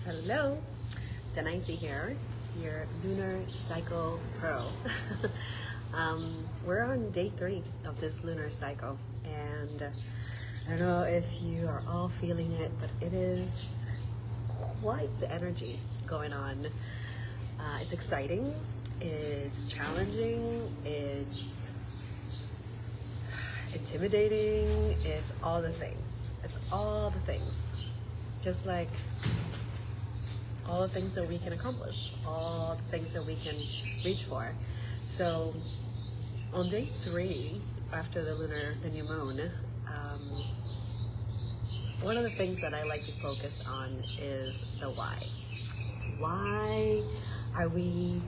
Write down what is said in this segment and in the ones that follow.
Hello, Danaisi here, your Lunar Cycle Pro. We're on day 3 of this lunar cycle, and I don't know if you are all feeling it, but it is quite the energy going on. It's exciting, it's challenging, it's intimidating, it's all the things. It's all the things. Just like all the things that we can accomplish, all the things that we can reach for. So on day 3, after the new moon, one of the things that I like to focus on is the why. Why are we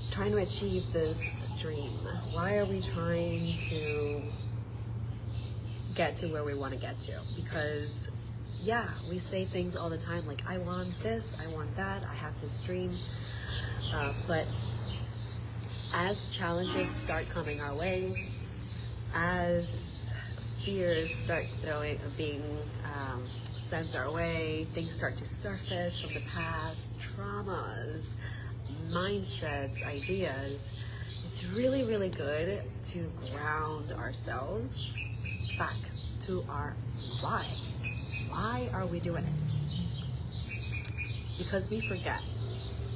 trying to achieve this dream? Why are we trying to get to where we want to get to? Because yeah, we say things all the time like, I want this, I want that, I have this dream. But as challenges start coming our way, as fears start being sent our way, things start to surface from the past, traumas, mindsets, ideas, it's really, really good to ground ourselves back to our why. Why are we doing it? Because we forget,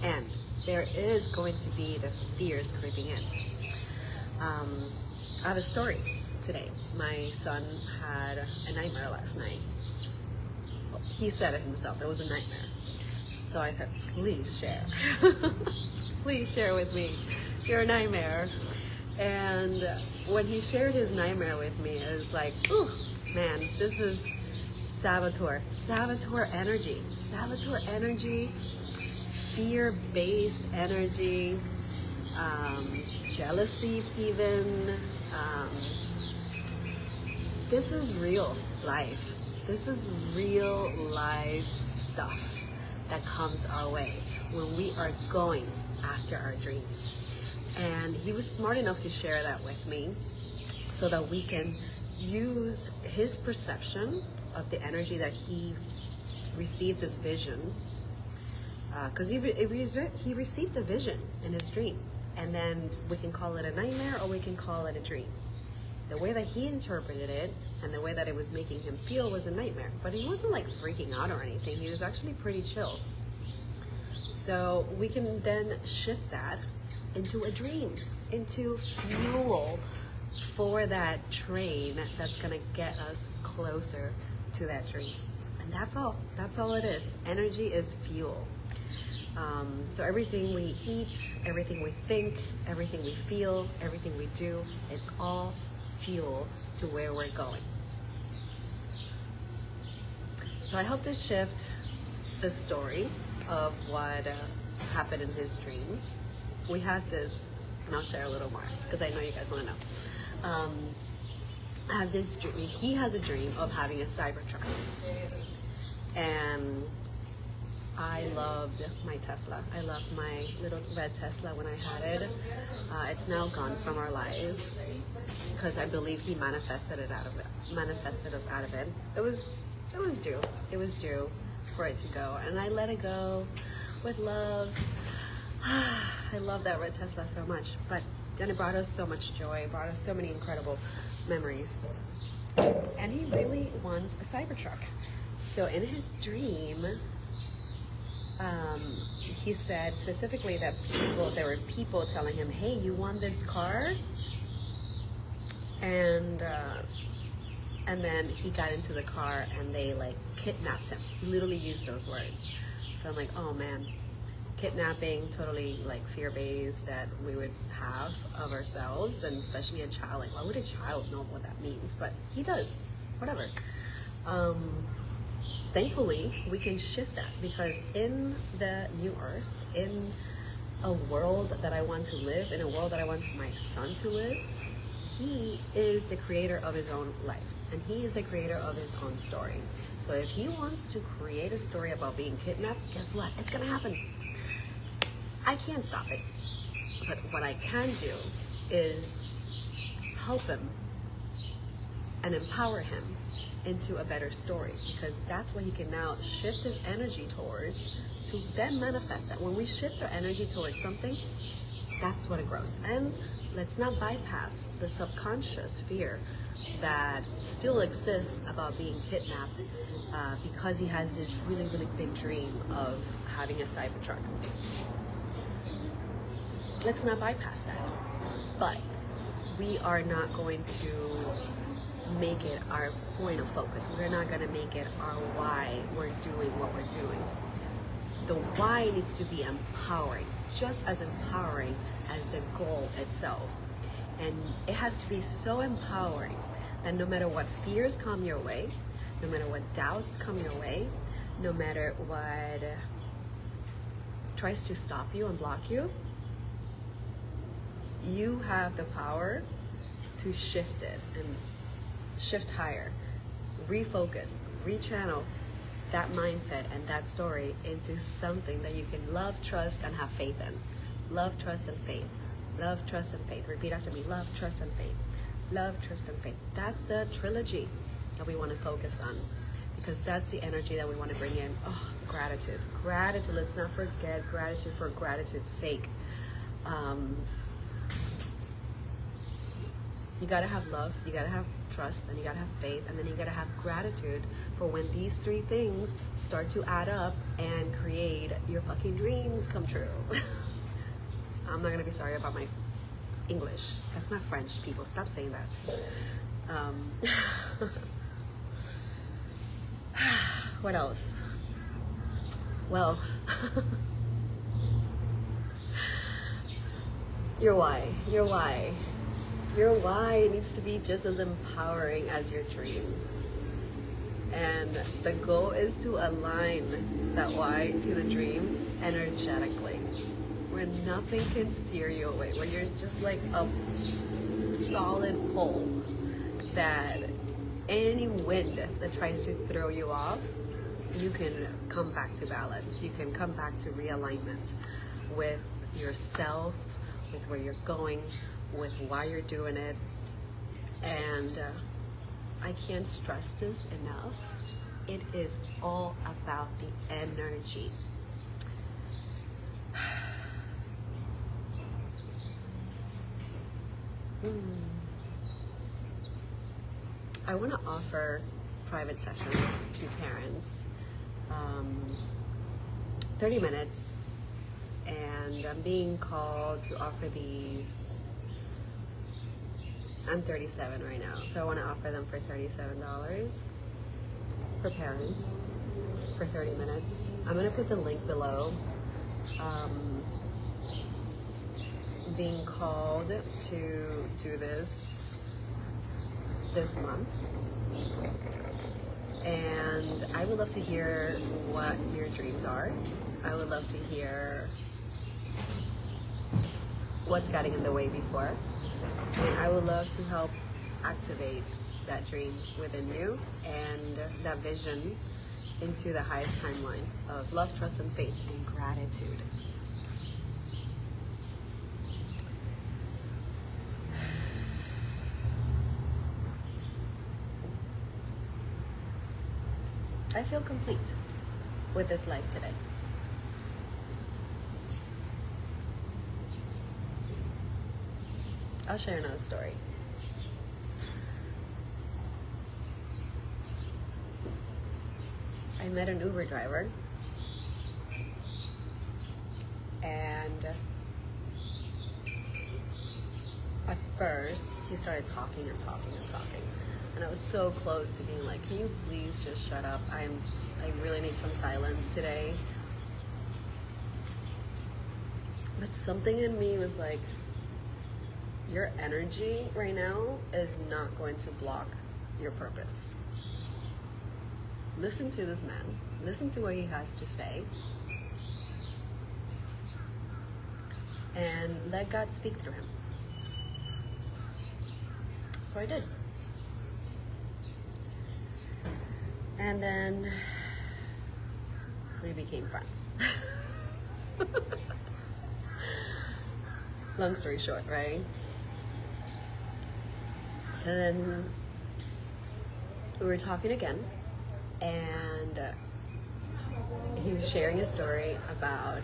and there is going to be the fears creeping in. I have a story today. My son had a nightmare last night. Well, he said it himself, it was a nightmare. So I said, please share. Please share with me your nightmare. And when he shared his nightmare with me, it was like, ooh, man, this is saboteur energy, fear-based energy, jealousy even. This is real life. This is real life stuff that comes our way when we are going after our dreams. And he was smart enough to share that with me so that we can use his perception of the energy that he received, this vision, because he received a vision in his dream, and then we can call it a nightmare or we can call it a dream. The way that he interpreted it and the way that it was making him feel was a nightmare, but he wasn't like freaking out or anything. He was actually pretty chill. So we can then shift that into a dream, into fuel for that train that's gonna get us closer to that dream. And that's all it is. Energy is fuel. So everything we eat, everything we think, everything we feel, everything we do, it's all fuel to where we're going. So I hope to shift the story of what happened in his dream. We had this, and I'll share a little more because I know you guys want to know. I have this dream. He has a dream of having a Cybertruck, and I loved my Tesla. I loved my little red Tesla when I had it. It's now gone from our life because I believe he manifested us out of it. It was due. It was due for it to go, and I let it go with love. I love that red Tesla so much, but then it brought us so much joy. It brought us so many incredible memories. And he really wants a Cybertruck. So in his dream, he said specifically that there were people telling him, hey, you want this car? And then he got into the car and they like kidnapped him. He literally used those words. So I'm like, oh man, kidnapping, totally like fear-based that we would have of ourselves, and especially a child. Like, why would a child know what that means? But he does, whatever. Thankfully, we can shift that, because in the new earth, in a world that I want to live, in a world that I want my son to live, he is the creator of his own life, and he is the creator of his own story. So if he wants to create a story about being kidnapped, guess what? It's gonna happen. I can't stop it. But what I can do is help him and empower him into a better story, because that's what he can now shift his energy towards to then manifest that. When we shift our energy towards something, that's what it grows. And let's not bypass the subconscious fear that still exists about being kidnapped because he has this really, really big dream of having a Cybertruck. Let's not bypass that. But we are not going to make it our point of focus. We're not going to make it our why we're doing what we're doing. The why needs to be empowering, just as empowering as the goal itself. And it has to be so empowering that no matter what fears come your way, no matter what doubts come your way, no matter what tries to stop you and block you, you have the power to shift it and shift higher, refocus, rechannel that mindset and that story into something that you can love, trust, and have faith in. Love, trust, and faith. Love, trust, and faith. Repeat after me. Love, trust, and faith. Love, trust, and faith. That's the trilogy that we want to focus on, because that's the energy that we want to bring in. Oh, gratitude. Gratitude. Let's not forget gratitude for gratitude's sake. You gotta have love, you gotta have trust, and you gotta have faith, and then you gotta have gratitude for when these three things start to add up and create your fucking dreams come true. I'm not gonna be sorry about my English. That's not French, people. Stop saying that. What else? Well, your why. Your why needs to be just as empowering as your dream. And the goal is to align that why to the dream energetically, where nothing can steer you away, where you're just like a solid pole that any wind that tries to throw you off, you can come back to balance. You can come back to realignment with yourself, with where you're going, with why you're doing it. And I can't stress this enough. It is all about the energy. I want to offer private sessions to parents, 30 minutes, and I'm being called to offer these. I'm 37 right now, so I want to offer them for $37 for parents for 30 minutes. I'm going to put the link below. Being called to do this month, and I would love to hear what your dreams are. I would love to hear what's getting in the way before. And I would love to help activate that dream within you and that vision into the highest timeline of love, trust, and faith, and gratitude. I feel complete with this life today. I'll share another story. I met an Uber driver, and at first he started talking and talking and talking, and I was so close to being like, can you please just shut up? I really need some silence today. But something in me was like, your energy right now is not going to block your purpose. Listen to this man. Listen to what he has to say. And let God speak through him. So I did. And then we became friends. Long story short, right? So then we were talking again, and he was sharing a story about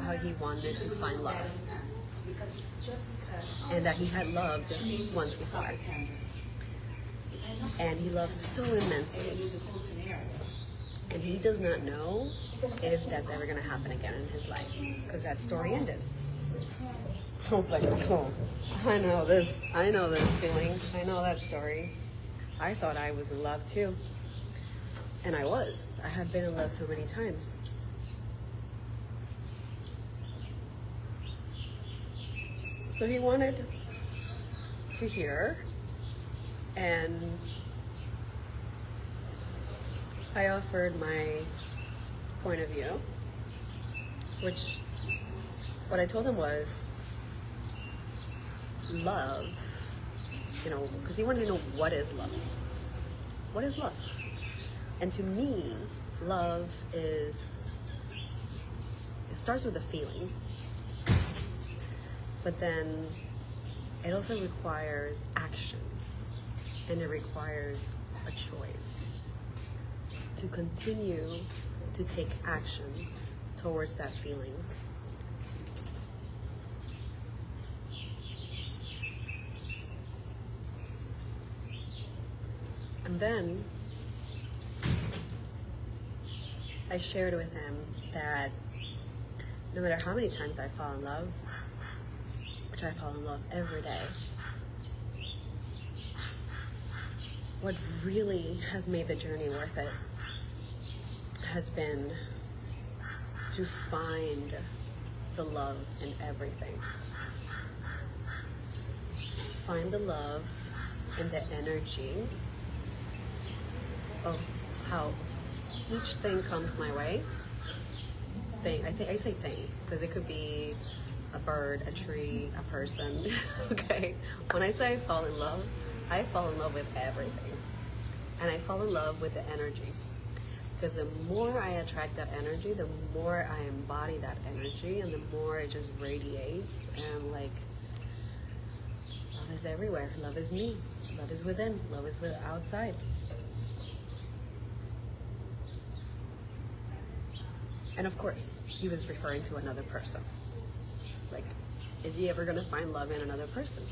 how he wanted to find love, and that he had loved once before, and he loves so immensely, and he does not know if that's ever going to happen again in his life, because that story ended. I was like, oh, I know this feeling, I know that story. I thought I was in love too, and I have been in love so many times. So he wanted to hear, and I offered my point of view, which what I told him was love, because he wanted to know what is love. What is love? And to me, love it starts with a feeling. But then it also requires action, and it requires a choice to continue to take action towards that feeling. And then I shared with him that no matter how many times I fall in love, which I fall in love every day, what really has made the journey worth it has been to find the love in everything. Find the love in the energy of how each thing comes my way. I say thing because it could be a bird, a tree, a person. Okay, when I say I fall in love with everything, and I fall in love with the energy, because the more I attract that energy, the more I embody that energy, and the more it just radiates. And like, love is everywhere. Love is me. Love is within. Love is outside. And of course, he was referring to another person. Like, is he ever going to find love in another person?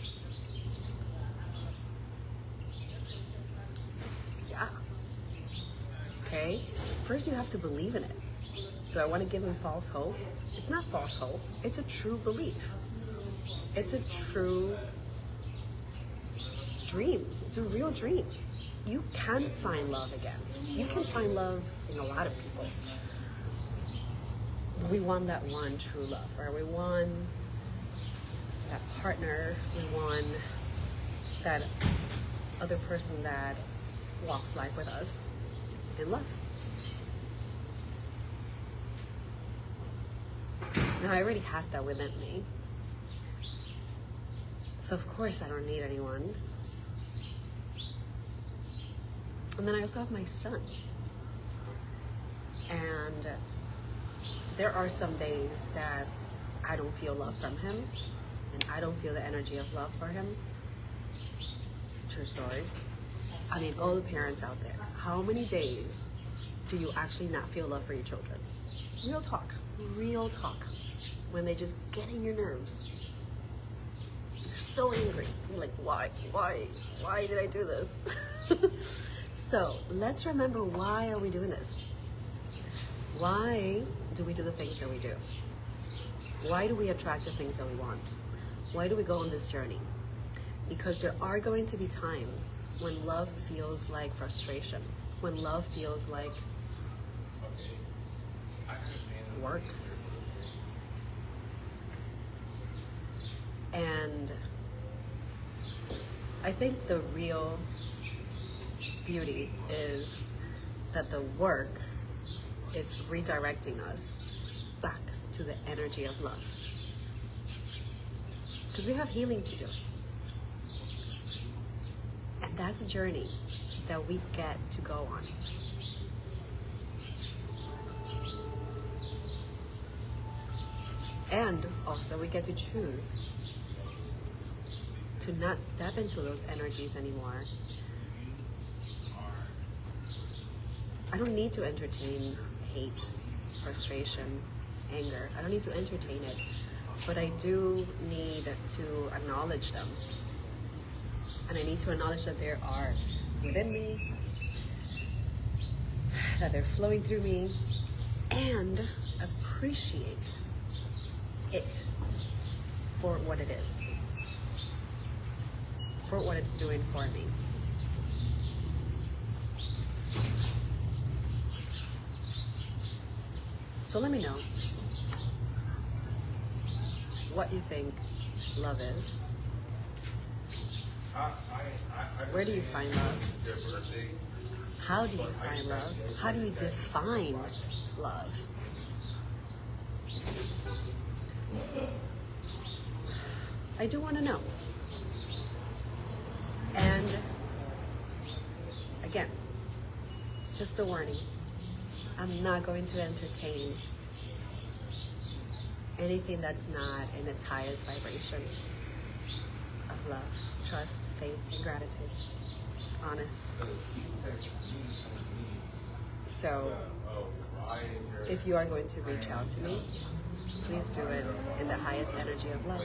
Yeah. Okay? First, you have to believe in it. Do I want to give him false hope? It's not false hope. It's a true belief. It's a true dream. It's a real dream. You can find love again. You can find love in a lot of people. We want that one true love, right? We want that partner. We want that other person that walks life with us in love. Now, I already have that within me. So of course I don't need anyone. And then I also have my son. And there are some days that I don't feel love from him, and I don't feel the energy of love for him. True story. I mean, all the parents out there, how many days do you actually not feel love for your children? Real talk. When they just get in your nerves. You're so angry. You're like, why did I do this? So let's remember, why are we doing this? Why do we do the things that we do? Why do we attract the things that we want? Why do we go on this journey? Because there are going to be times when love feels like frustration, when love feels like work. And I think the real beauty is that the work is redirecting us back to the energy of love. Because we have healing to do. And that's a journey that we get to go on. And also we get to choose to not step into those energies anymore. I don't need to entertain hate, frustration, anger. I don't need to entertain it, but I do need to acknowledge them. And I need to acknowledge that they are within me, that they're flowing through me, and appreciate it for what it is, for what it's doing for me. So let me know what you think love is. Where do you find love? How do you find love? How do you define love? I do want to know. And again, just a warning. I'm not going to entertain anything that's not in its highest vibration of love, trust, faith, and gratitude. Honest. So, if you are going to reach out to me, please do it in the highest energy of love.